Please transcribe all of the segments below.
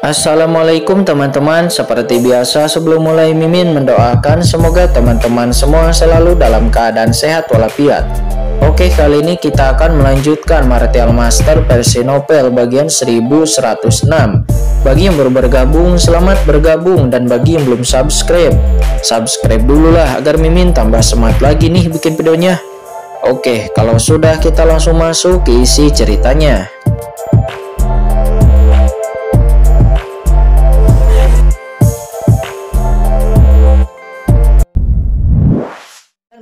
Assalamualaikum teman-teman. Seperti biasa sebelum mulai Mimin mendoakan semoga teman-teman semua selalu dalam keadaan sehat walafiat. Oke, kali ini kita akan melanjutkan Martial Master versi novel bagian 1106. Bagi yang baru bergabung, selamat bergabung, dan bagi yang belum subscribe dulu lah agar Mimin tambah semangat lagi nih bikin videonya. Oke, kalau sudah kita langsung masuk ke isi ceritanya.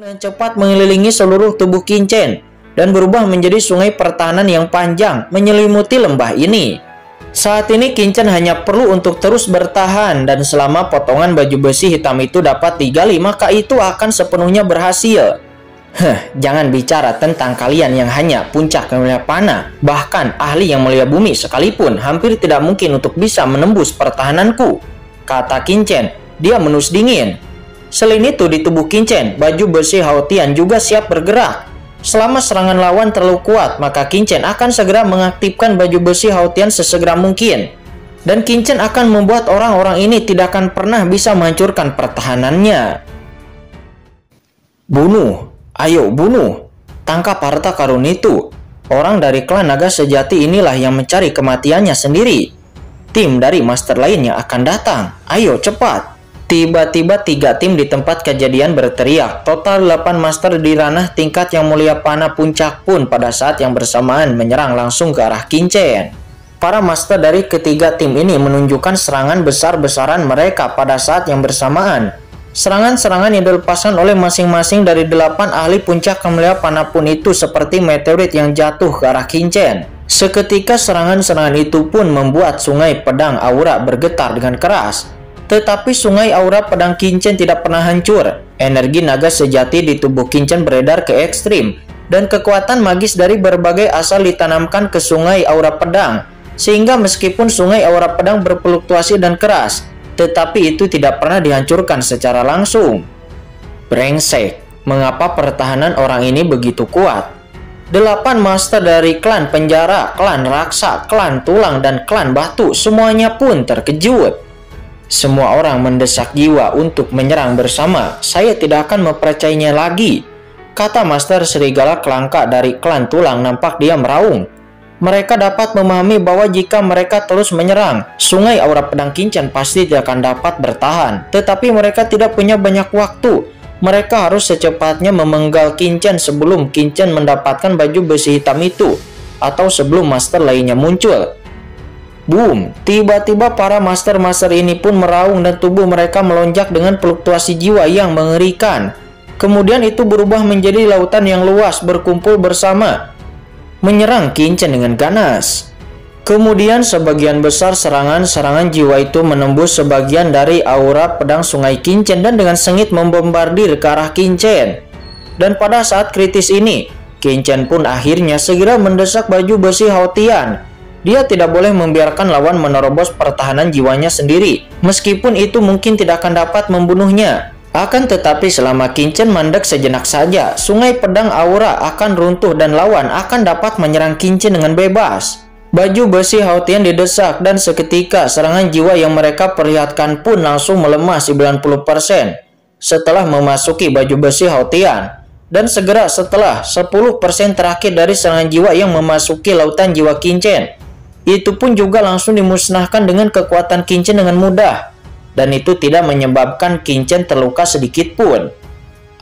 Dengan cepat mengelilingi seluruh tubuh Qingchen dan berubah menjadi sungai pertahanan yang panjang menyelimuti lembah ini. Saat ini Qingchen hanya perlu untuk terus bertahan, dan selama potongan baju besi hitam itu dapat digali maka itu akan sepenuhnya berhasil. Jangan bicara tentang kalian yang hanya puncak yang mulia panah, bahkan ahli yang mulia bumi sekalipun hampir tidak mungkin untuk bisa menembus pertahananku, kata Qingchen. Dia menus dingin. Selain itu, di tubuh Qingchen, baju besi Hao Tian juga siap bergerak. Selama serangan lawan terlalu kuat, maka Qingchen akan segera mengaktifkan baju besi Hao Tian sesegera mungkin. Dan Qingchen akan membuat orang-orang ini tidak akan pernah bisa menghancurkan pertahanannya. Bunuh, ayo bunuh, tangkap harta karun itu. Orang dari klan naga sejati inilah yang mencari kematiannya sendiri. Tim dari master lainnya akan datang, ayo cepat. Tiba-tiba 3 tim di tempat kejadian berteriak. Total 8 master di ranah tingkat yang mulia panah puncak pun pada saat yang bersamaan menyerang langsung ke arah Qingchen. Para master dari ketiga tim ini menunjukkan serangan besar-besaran mereka pada saat yang bersamaan. Serangan-serangan yang dilepaskan oleh masing-masing dari 8 ahli puncak yang mulia panah pun itu seperti meteorit yang jatuh ke arah Qingchen. Seketika serangan-serangan itu pun membuat sungai pedang aura bergetar dengan keras. Tetapi sungai aura pedang Qingchen tidak pernah hancur. Energi naga sejati di tubuh Qingchen beredar ke ekstrim, dan kekuatan magis dari berbagai asal ditanamkan ke sungai aura pedang, sehingga meskipun sungai aura pedang berfluktuasi dan keras, tetapi itu tidak pernah dihancurkan secara langsung. Brengsek, mengapa pertahanan orang ini begitu kuat? 8 master dari klan penjara, klan raksa, klan tulang, dan klan batu semuanya pun terkejut. Semua orang mendesak jiwa untuk menyerang bersama. Saya tidak akan mempercayainya lagi, kata Master Serigala Kelangka dari klan tulang. Nampak dia meraung. Mereka dapat memahami bahwa jika mereka terus menyerang, sungai aura pedang Qingchen pasti tidak akan dapat bertahan. Tetapi mereka tidak punya banyak waktu. Mereka harus secepatnya memenggal Qingchen sebelum Qingchen mendapatkan baju besi hitam itu, atau sebelum master lainnya muncul. Boom! Tiba-tiba para master-master ini pun meraung dan tubuh mereka melonjak dengan fluktuasi jiwa yang mengerikan. Kemudian itu berubah menjadi lautan yang luas berkumpul bersama, menyerang Qingchen dengan ganas. Kemudian sebagian besar serangan-serangan jiwa itu menembus sebagian dari aura pedang sungai Qingchen dan dengan sengit membombardir ke arah Qingchen. Dan pada saat kritis ini, Qingchen pun akhirnya segera mendesak baju besi Hao Tian. Dia tidak boleh membiarkan lawan menerobos pertahanan jiwanya sendiri, meskipun itu mungkin tidak akan dapat membunuhnya. Akan tetapi selama Qingchen mandek sejenak saja, sungai pedang aura akan runtuh dan lawan akan dapat menyerang Qingchen dengan bebas. Baju besi Hao Tian didesak, dan seketika serangan jiwa yang mereka perlihatkan pun langsung melemah 90% setelah memasuki baju besi Hao Tian. Dan segera setelah 10% terakhir dari serangan jiwa yang memasuki lautan jiwa Qingchen, itu pun juga langsung dimusnahkan dengan kekuatan Qingchen dengan mudah. Dan itu tidak menyebabkan Qingchen terluka sedikit pun.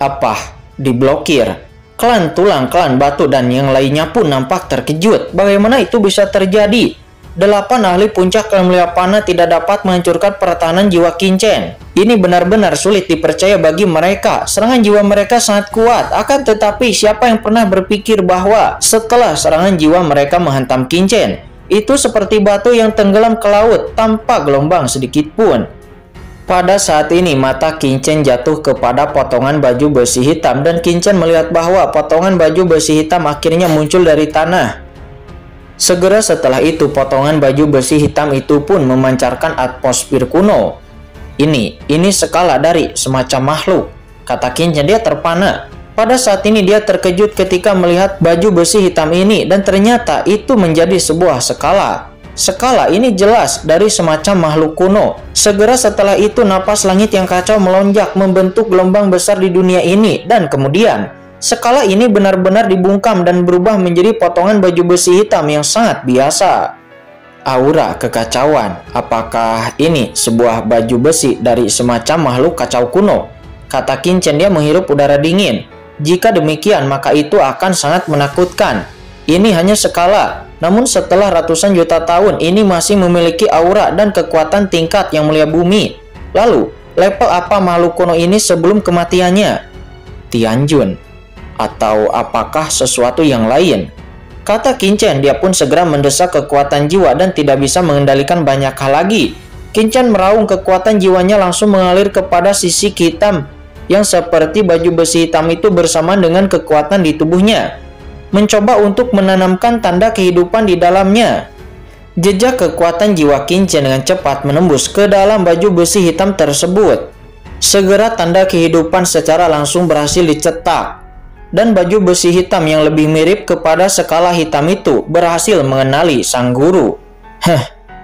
Apa? Diblokir? Klan tulang, klan batu, dan yang lainnya pun nampak terkejut. Bagaimana itu bisa terjadi? 8 ahli puncak yang mulia panah tidak dapat menghancurkan pertahanan jiwa Qingchen. Ini benar-benar sulit dipercaya bagi mereka. Serangan jiwa mereka sangat kuat. Akan tetapi siapa yang pernah berpikir bahwa setelah serangan jiwa mereka menghantam Qingchen, itu seperti batu yang tenggelam ke laut tanpa gelombang sedikit pun. Pada saat ini mata Qingchen jatuh kepada potongan baju besi hitam, dan Qingchen melihat bahwa potongan baju besi hitam akhirnya muncul dari tanah. Segera setelah itu potongan baju besi hitam itu pun memancarkan atmosfer kuno. Ini skala dari semacam makhluk, kata Qingchen. Dia terpana. Pada saat ini dia terkejut ketika melihat baju besi hitam ini, dan ternyata itu menjadi sebuah skala. Skala ini jelas dari semacam makhluk kuno. Segera setelah itu napas langit yang kacau melonjak membentuk gelombang besar di dunia ini, dan kemudian skala ini benar-benar dibungkam dan berubah menjadi potongan baju besi hitam yang sangat biasa. Aura kekacauan. Apakah ini sebuah baju besi dari semacam makhluk kacau kuno? Kata Qin Chen, dia menghirup udara dingin. Jika demikian, maka itu akan sangat menakutkan. Ini hanya skala, namun setelah ratusan juta tahun ini masih memiliki aura dan kekuatan tingkat yang mulia bumi. Lalu, level apa makhluk kuno ini sebelum kematiannya? Tianjun. Atau apakah sesuatu yang lain? Kata Qin Chen, dia pun segera mendesak kekuatan jiwa dan tidak bisa mengendalikan banyak hal lagi. Qin Chen meraung, kekuatan jiwanya langsung mengalir kepada sisi hitam yang seperti baju besi hitam itu bersamaan dengan kekuatan di tubuhnya, mencoba untuk menanamkan tanda kehidupan di dalamnya. Jejak kekuatan jiwa Qin Chen dengan cepat menembus ke dalam baju besi hitam tersebut. Segera tanda kehidupan secara langsung berhasil dicetak, dan baju besi hitam yang lebih mirip kepada skala hitam itu berhasil mengenali sang guru.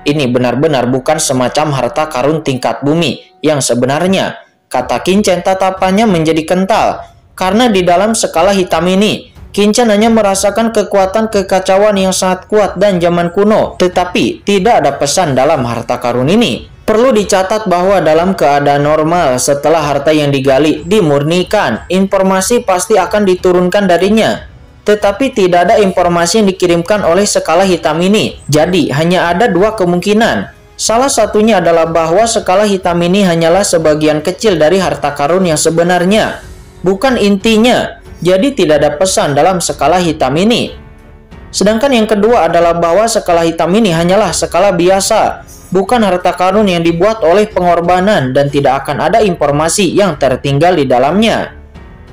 Ini benar-benar bukan semacam harta karun tingkat bumi yang sebenarnya, kata Qin Chen. Tatapannya menjadi kental, karena di dalam skala hitam ini Qin Chen hanya merasakan kekuatan kekacauan yang sangat kuat dan zaman kuno, tetapi tidak ada pesan dalam harta karun ini. Perlu dicatat bahwa dalam keadaan normal, setelah harta yang digali dimurnikan, informasi pasti akan diturunkan darinya. Tetapi tidak ada informasi yang dikirimkan oleh skala hitam ini. Jadi hanya ada dua kemungkinan. Salah satunya adalah bahwa skala hitam ini hanyalah sebagian kecil dari harta karun yang sebenarnya, bukan intinya. Jadi tidak ada pesan dalam skala hitam ini. Sedangkan yang kedua adalah bahwa skala hitam ini hanyalah skala biasa, bukan harta karun yang dibuat oleh pengorbanan, dan tidak akan ada informasi yang tertinggal di dalamnya.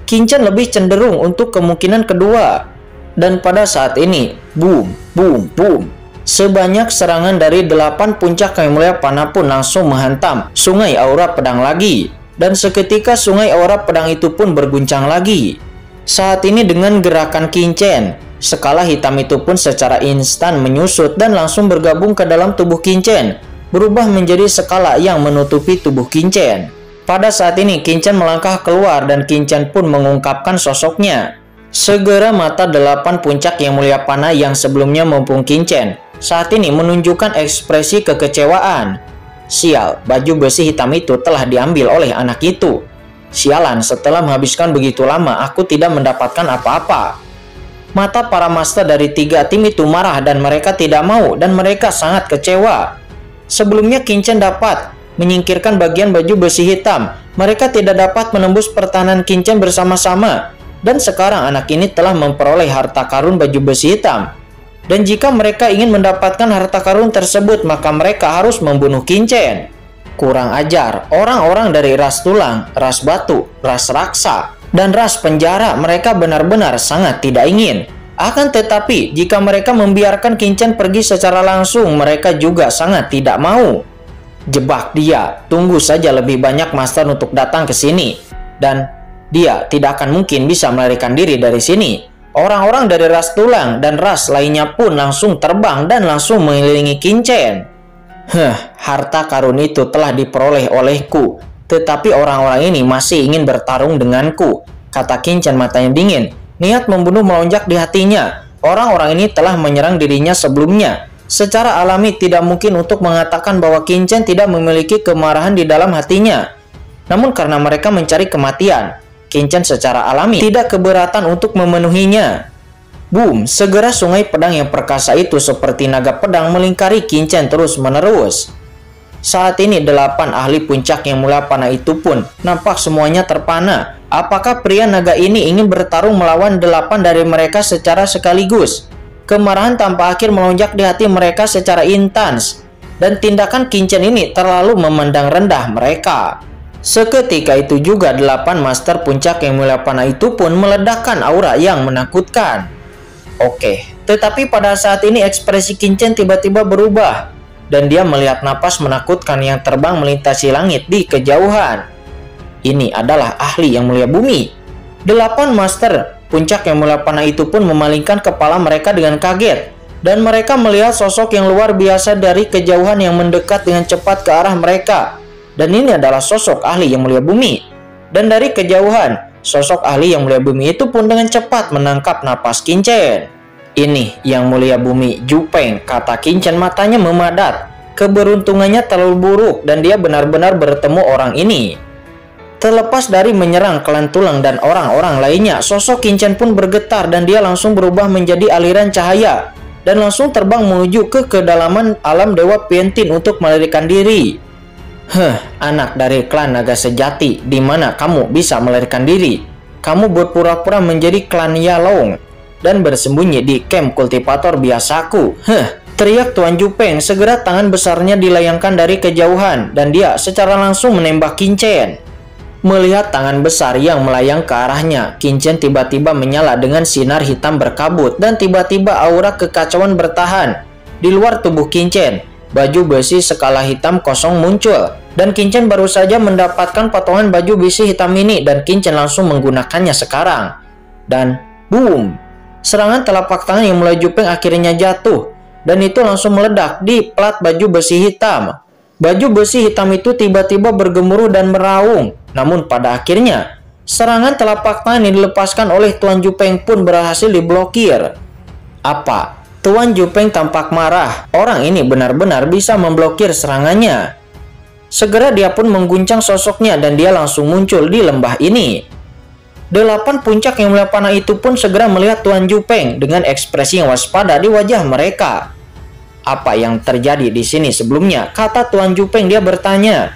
Qin Chen lebih cenderung untuk kemungkinan kedua. Dan pada saat ini, boom, boom, boom, sebanyak serangan dari 8 puncak yang mulia panah pun langsung menghantam sungai aura pedang lagi. Dan seketika sungai aura pedang itu pun berguncang lagi. Saat ini dengan gerakan Qin Chen, skala hitam itu pun secara instan menyusut dan langsung bergabung ke dalam tubuh Qin Chen, berubah menjadi skala yang menutupi tubuh Qin Chen. Pada saat ini Qin Chen melangkah keluar dan Qin Chen pun mengungkapkan sosoknya. Segera mata 8 puncak yang mulia panah yang sebelumnya mempung Qin Chen saat ini menunjukkan ekspresi kekecewaan. Sial, baju besi hitam itu telah diambil oleh anak itu. Sialan, setelah menghabiskan begitu lama, aku tidak mendapatkan apa-apa. Mata para master dari 3 tim itu marah dan mereka tidak mau, dan mereka sangat kecewa. Sebelumnya Qin Chen dapat menyingkirkan bagian baju besi hitam. Mereka tidak dapat menembus pertahanan Qin Chen bersama-sama. Dan sekarang anak ini telah memperoleh harta karun baju besi hitam. Dan jika mereka ingin mendapatkan harta karun tersebut, maka mereka harus membunuh Qin Chen. Kurang ajar, orang-orang dari ras tulang, ras batu, ras raksa, dan ras penjara, mereka benar-benar sangat tidak ingin. Akan tetapi, jika mereka membiarkan Qin Chen pergi secara langsung, mereka juga sangat tidak mau. Jebak dia, tunggu saja lebih banyak master untuk datang ke sini. Dan dia tidak akan mungkin bisa melarikan diri dari sini. Orang-orang dari ras tulang dan ras lainnya pun langsung terbang dan langsung mengelilingi Qin Chen. Harta karun itu telah diperoleh olehku, tetapi orang-orang ini masih ingin bertarung denganku, kata Qin Chen matanya dingin. Niat membunuh melonjak di hatinya. Orang-orang ini telah menyerang dirinya sebelumnya. Secara alami tidak mungkin untuk mengatakan bahwa Qin Chen tidak memiliki kemarahan di dalam hatinya. Namun karena mereka mencari kematian, Qin Chen secara alami tidak keberatan untuk memenuhinya. Boom, segera sungai pedang yang perkasa itu seperti naga pedang melingkari Qin Chen terus-menerus. Saat ini 8 ahli puncak yang mulia panah itu pun nampak semuanya terpana. Apakah pria naga ini ingin bertarung melawan 8 dari mereka secara sekaligus? Kemarahan tanpa akhir melonjak di hati mereka secara intens. Dan tindakan Qin Chen ini terlalu memandang rendah mereka. Seketika itu juga 8 master puncak yang mulia panah itu pun meledakkan aura yang menakutkan. Oke, tetapi pada saat ini ekspresi Qin Chen tiba-tiba berubah dan dia melihat napas menakutkan yang terbang melintasi langit di kejauhan. Ini adalah ahli yang mulia bumi. 8 master puncak yang mulia panah itu pun memalingkan kepala mereka dengan kaget. Dan mereka melihat sosok yang luar biasa dari kejauhan yang mendekat dengan cepat ke arah mereka. Dan ini adalah sosok ahli Yang Mulia Bumi. Dan dari kejauhan, sosok ahli Yang Mulia Bumi itu pun dengan cepat menangkap napas Qin-Chen. "Ini Yang Mulia Bumi Zhu Peng," kata Qin-Chen matanya memadat. Keberuntungannya terlalu buruk dan dia benar-benar bertemu orang ini. Terlepas dari menyerang klan tulang dan orang-orang lainnya, sosok Qin-Chen pun bergetar dan dia langsung berubah menjadi aliran cahaya dan langsung terbang menuju ke kedalaman alam Dewa Piantin untuk melarikan diri. Anak dari klan naga sejati, di mana kamu bisa melarikan diri? Kamu berpura-pura menjadi klan Yalong dan bersembunyi di camp kultivator biasaku. Teriak Tuan Zhu Peng. Segera tangan besarnya dilayangkan dari kejauhan dan dia secara langsung menembak Qin-Chen. Melihat tangan besar yang melayang ke arahnya, Qin-Chen tiba-tiba menyala dengan sinar hitam berkabut dan tiba-tiba aura kekacauan bertahan. Di luar tubuh Qin-Chen, baju besi skala hitam kosong muncul dan Qin-Chen baru saja mendapatkan potongan baju besi hitam ini dan Qin-Chen langsung menggunakannya sekarang. Dan boom! Serangan telapak tangan Yang Mulia Zhu Peng akhirnya jatuh dan itu langsung meledak di plat baju besi hitam. Baju besi hitam itu tiba-tiba bergemuruh dan meraung. Namun pada akhirnya, serangan telapak tangan yang dilepaskan oleh Tuan Zhu Peng pun berhasil diblokir. Apa? Tuan Zhu Peng tampak marah. Orang ini benar-benar bisa memblokir serangannya. Segera dia pun mengguncang sosoknya dan dia langsung muncul di lembah ini. 8 puncak Yang Mulia Panah itu pun segera melihat Tuan Zhu Peng dengan ekspresi yang waspada di wajah mereka. "Apa yang terjadi di sini sebelumnya?" kata Tuan Zhu Peng. Dia bertanya.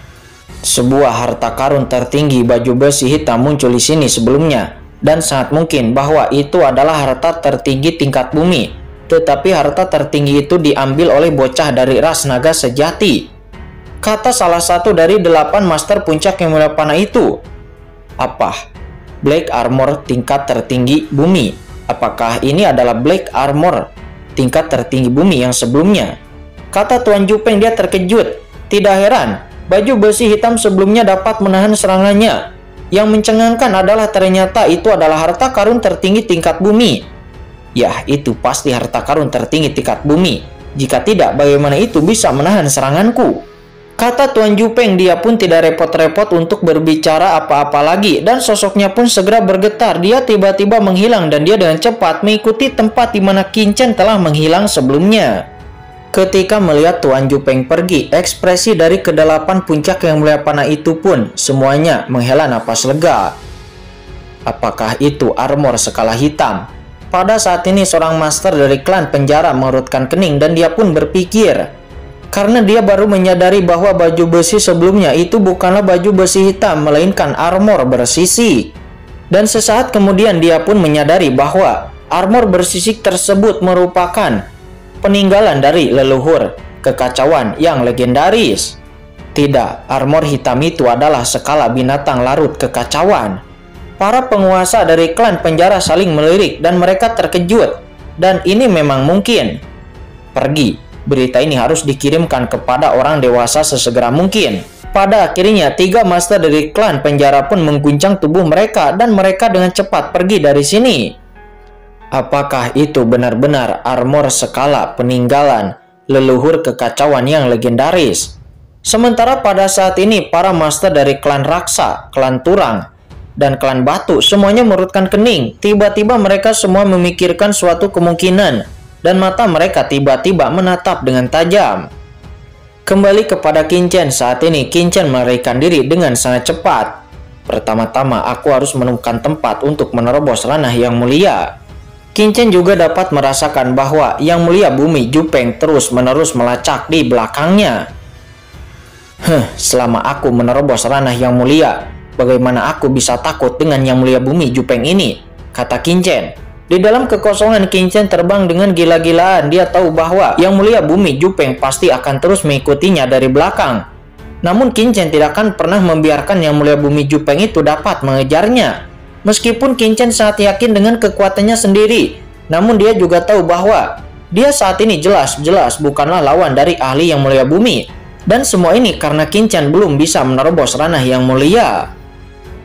"Sebuah harta karun tertinggi baju besi hitam muncul di sini sebelumnya dan sangat mungkin bahwa itu adalah harta tertinggi tingkat bumi. Tetapi harta tertinggi itu diambil oleh bocah dari ras naga sejati," kata salah satu dari 8 master puncak Yang Mulia Panah itu. "Apa? Black Armor tingkat tertinggi bumi? Apakah ini adalah Black Armor tingkat tertinggi bumi yang sebelumnya?" kata Tuan Zhu Peng. Dia terkejut. Tidak heran, baju besi hitam sebelumnya dapat menahan serangannya. Yang mencengangkan adalah ternyata itu adalah harta karun tertinggi tingkat bumi. "Ya, itu pasti harta karun tertinggi tingkat bumi. Jika tidak, bagaimana itu bisa menahan seranganku?" kata Tuan Zhu Peng. Dia pun tidak repot-repot untuk berbicara apa-apa lagi dan sosoknya pun segera bergetar. Dia tiba-tiba menghilang dan dia dengan cepat mengikuti tempat di mana Qin-Chen telah menghilang sebelumnya. Ketika melihat Tuan Zhu Peng pergi, ekspresi dari ke-8 puncak Yang Mulia Panah itu pun semuanya menghela napas lega. Apakah itu armor skala hitam? Pada saat ini seorang master dari klan penjara mengerutkan kening dan dia pun berpikir. Karena dia baru menyadari bahwa baju besi sebelumnya itu bukanlah baju besi hitam, melainkan armor bersisik. Dan sesaat kemudian dia pun menyadari bahwa armor bersisik tersebut merupakan peninggalan dari leluhur kekacauan yang legendaris. Tidak, armor hitam itu adalah skala binatang larut kekacauan. Para penguasa dari klan penjara saling melirik dan mereka terkejut. Dan ini memang mungkin. Pergi. Berita ini harus dikirimkan kepada orang dewasa sesegera mungkin. Pada akhirnya, 3 master dari klan penjara pun mengguncang tubuh mereka dan mereka dengan cepat pergi dari sini. Apakah itu benar-benar armor skala peninggalan leluhur kekacauan yang legendaris? Sementara pada saat ini, para master dari klan Raksa, klan Turang, dan klan Batu semuanya merutkan kening. Tiba-tiba mereka semua memikirkan suatu kemungkinan. Dan mata mereka tiba-tiba menatap dengan tajam. Kembali kepada Qin-Chen. Saat ini Qin-Chen melarikan diri dengan sangat cepat. Pertama-tama aku harus menemukan tempat untuk menerobos ranah Yang Mulia. Qin-Chen juga dapat merasakan bahwa Yang Mulia Bumi Zhu Peng terus-menerus melacak di belakangnya. Selama aku menerobos ranah Yang Mulia, bagaimana aku bisa takut dengan Yang Mulia Bumi Zhu Peng ini? Kata Qin-Chen. Di dalam kekosongan, Qin-Chen terbang dengan gila-gilaan. Dia tahu bahwa Yang Mulia Bumi Zhu Peng pasti akan terus mengikutinya dari belakang. Namun Qin-Chen tidak akan pernah membiarkan Yang Mulia Bumi Zhu Peng itu dapat mengejarnya. Meskipun Qin-Chen sangat yakin dengan kekuatannya sendiri, namun dia juga tahu bahwa dia saat ini jelas-jelas bukanlah lawan dari ahli Yang Mulia Bumi. Dan semua ini karena Qin-Chen belum bisa menerobos ranah Yang Mulia.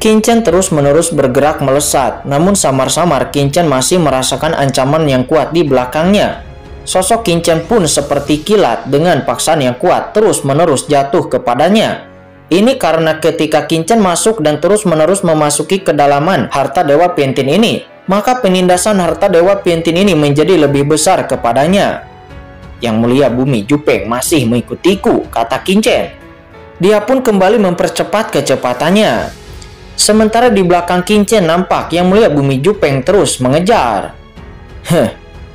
Qin-Chen terus-menerus bergerak melesat, namun samar-samar Qin-Chen masih merasakan ancaman yang kuat di belakangnya. Sosok Qingchen pun seperti kilat dengan paksaan yang kuat terus-menerus jatuh kepadanya. Ini karena ketika Qingchen masuk dan terus-menerus memasuki kedalaman harta Dewa Piantin ini, maka penindasan harta Dewa Piantin ini menjadi lebih besar kepadanya. Yang Mulia Bumi Jupeng masih mengikutiku, kata Qingchen. Dia pun kembali mempercepat kecepatannya. Sementara di belakang Qingchen nampak Yang Mulia Bumi Jupeng terus mengejar.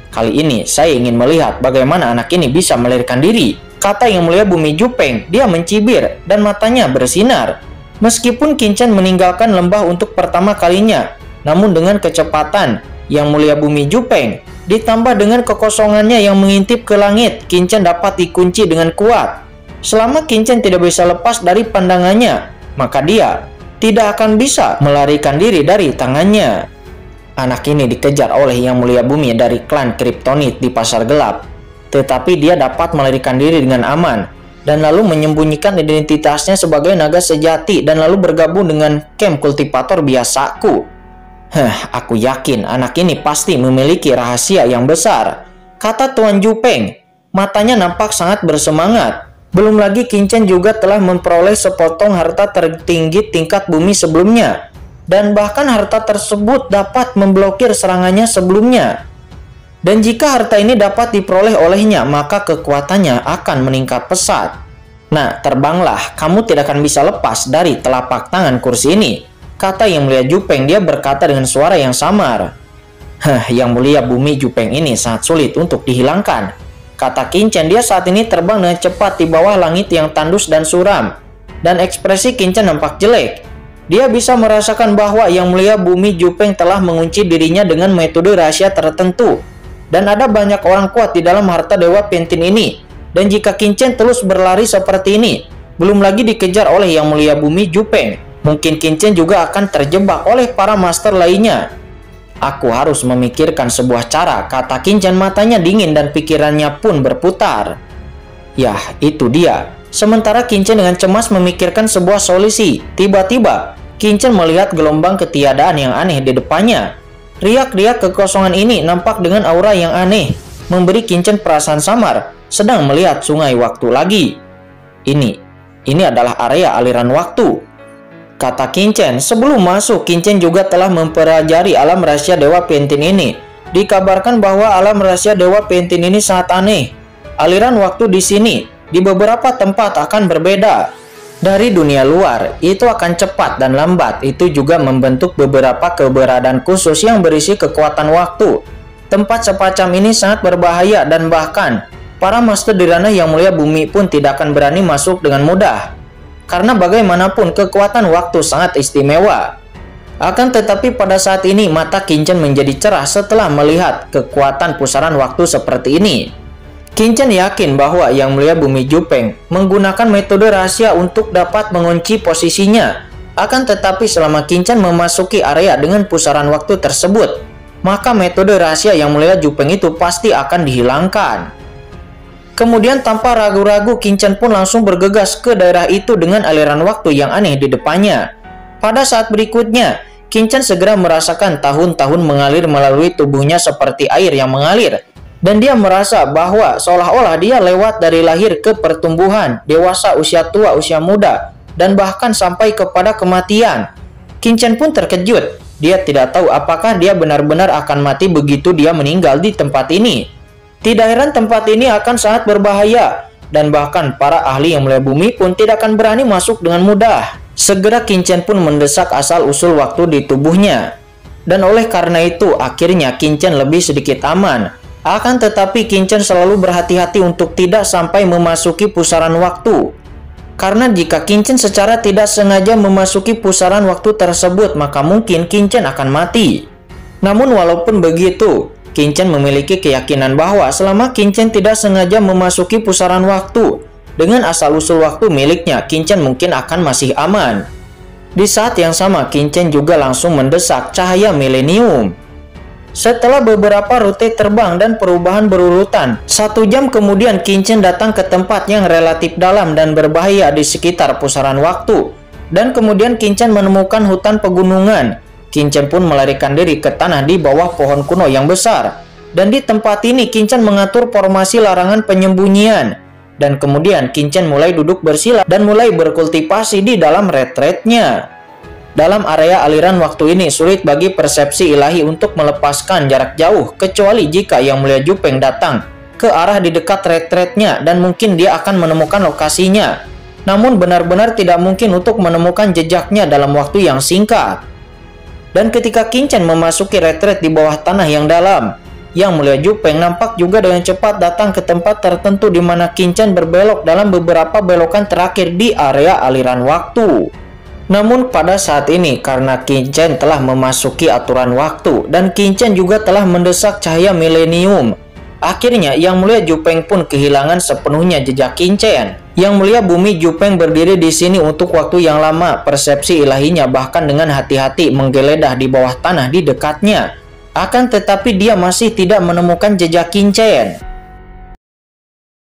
Kali ini saya ingin melihat bagaimana anak ini bisa melarikan diri, kata Yang Mulia Bumi Jupeng. Dia mencibir dan matanya bersinar. Meskipun Qingchen meninggalkan lembah untuk pertama kalinya, namun dengan kecepatan Yang Mulia Bumi Jupeng ditambah dengan kekosongannya yang mengintip ke langit, Qingchen dapat dikunci dengan kuat. Selama Qingchen tidak bisa lepas dari pandangannya, maka dia tidak akan bisa melarikan diri dari tangannya. Anak ini dikejar oleh Yang Mulia Bumi dari klan Kryptonit di pasar gelap, tetapi dia dapat melarikan diri dengan aman dan lalu menyembunyikan identitasnya sebagai naga sejati dan lalu bergabung dengan camp kultivator biasaku. Aku yakin anak ini pasti memiliki rahasia yang besar, kata Tuan Jupeng. Matanya nampak sangat bersemangat. Belum lagi Qingchen juga telah memperoleh sepotong harta tertinggi tingkat bumi sebelumnya. Dan bahkan harta tersebut dapat memblokir serangannya sebelumnya. Dan jika harta ini dapat diperoleh olehnya, maka kekuatannya akan meningkat pesat. Nah, terbanglah, kamu tidak akan bisa lepas dari telapak tangan kursi ini, kata Yang Mulia Jupeng. Dia berkata dengan suara yang samar. Yang Mulia Bumi Jupeng ini sangat sulit untuk dihilangkan, kata Qingchen. Dia saat ini terbang dengan cepat di bawah langit yang tandus dan suram. Dan ekspresi Qingchen nampak jelek. Dia bisa merasakan bahwa Yang Mulia Bumi Jupeng telah mengunci dirinya dengan metode rahasia tertentu. Dan ada banyak orang kuat di dalam harta Dewa Piantin ini. Dan jika Qingchen terus berlari seperti ini, belum lagi dikejar oleh Yang Mulia Bumi Jupeng, mungkin Qingchen juga akan terjebak oleh para master lainnya. Aku harus memikirkan sebuah cara, kata Qingchen. Matanya dingin dan pikirannya pun berputar. Yah, itu dia. Sementara Qingchen dengan cemas memikirkan sebuah solusi, tiba-tiba Qingchen melihat gelombang ketiadaan yang aneh di depannya. Riak-riak kekosongan ini nampak dengan aura yang aneh, memberi Qingchen perasaan samar, sedang melihat sungai waktu lagi. Ini adalah area aliran waktu, kata Qingchen. Sebelum masuk, Qingchen juga telah mempelajari alam rahasia Dewa Piantin ini. Dikabarkan bahwa alam rahasia Dewa Piantin ini sangat aneh. Aliran waktu di sini di beberapa tempat akan berbeda dari dunia luar. Itu akan cepat dan lambat. Itu juga membentuk beberapa keberadaan khusus yang berisi kekuatan waktu. Tempat semacam ini sangat berbahaya dan bahkan para master di ranah Yang Mulia Bumi pun tidak akan berani masuk dengan mudah. Karena bagaimanapun kekuatan waktu sangat istimewa. Akan tetapi pada saat ini mata Qingchen menjadi cerah setelah melihat kekuatan pusaran waktu seperti ini. Qingchen yakin bahwa Yang Mulia Bumi Jupeng menggunakan metode rahasia untuk dapat mengunci posisinya. Akan tetapi selama Qingchen memasuki area dengan pusaran waktu tersebut, maka metode rahasia Yang Mulia Jupeng itu pasti akan dihilangkan. Kemudian tanpa ragu-ragu Qingchen pun langsung bergegas ke daerah itu dengan aliran waktu yang aneh di depannya. Pada saat berikutnya, Qingchen segera merasakan tahun-tahun mengalir melalui tubuhnya seperti air yang mengalir. Dan dia merasa bahwa seolah-olah dia lewat dari lahir ke pertumbuhan, dewasa, usia tua, usia muda, dan bahkan sampai kepada kematian. Qingchen pun terkejut. Dia tidak tahu apakah dia benar-benar akan mati begitu dia meninggal di tempat ini. Tidak heran tempat ini akan sangat berbahaya, dan bahkan para ahli Yang Mulia Bumi pun tidak akan berani masuk dengan mudah. Segera Qingchen pun mendesak asal-usul waktu di tubuhnya. Dan oleh karena itu, akhirnya Qingchen lebih sedikit aman. Akan tetapi Qingchen selalu berhati-hati untuk tidak sampai memasuki pusaran waktu. Karena jika Qingchen secara tidak sengaja memasuki pusaran waktu tersebut, maka mungkin Qingchen akan mati. Namun walaupun begitu, Qingchen memiliki keyakinan bahwa selama Qingchen tidak sengaja memasuki pusaran waktu, dengan asal-usul waktu miliknya, Qingchen mungkin akan masih aman. Di saat yang sama, Qingchen juga langsung mendesak cahaya milenium. Setelah beberapa rute terbang dan perubahan berurutan, 1 jam kemudian Qingchen datang ke tempat yang relatif dalam dan berbahaya di sekitar pusaran waktu. Dan kemudian Qingchen menemukan hutan pegunungan. Qingchen pun melarikan diri ke tanah di bawah pohon kuno yang besar. Dan di tempat ini Qin-Chen mengatur formasi larangan penyembunyian. Dan kemudian Qin-Chen mulai duduk bersila dan mulai berkultivasi di dalam retretnya. Dalam area aliran waktu ini sulit bagi persepsi ilahi untuk melepaskan jarak jauh, kecuali jika Yang Mulia Zhu-Peng datang ke arah di dekat retretnya dan mungkin dia akan menemukan lokasinya. Namun benar-benar tidak mungkin untuk menemukan jejaknya dalam waktu yang singkat. Dan ketika Qin-Chen memasuki retret di bawah tanah yang dalam, Yang Mulia Zhu-Peng nampak juga dengan cepat datang ke tempat tertentu di mana Qin-Chen berbelok dalam beberapa belokan terakhir di area aliran waktu. Namun pada saat ini karena Qin-Chen telah memasuki aturan waktu dan Qin-Chen juga telah mendesak cahaya milenium, akhirnya Yang Mulia Zhu-Peng pun kehilangan sepenuhnya jejak Qin-Chen. Yang Mulia Bumi Zhu-Peng berdiri di sini untuk waktu yang lama, persepsi ilahinya bahkan dengan hati-hati menggeledah di bawah tanah di dekatnya. Akan tetapi dia masih tidak menemukan jejak Qin-Chen.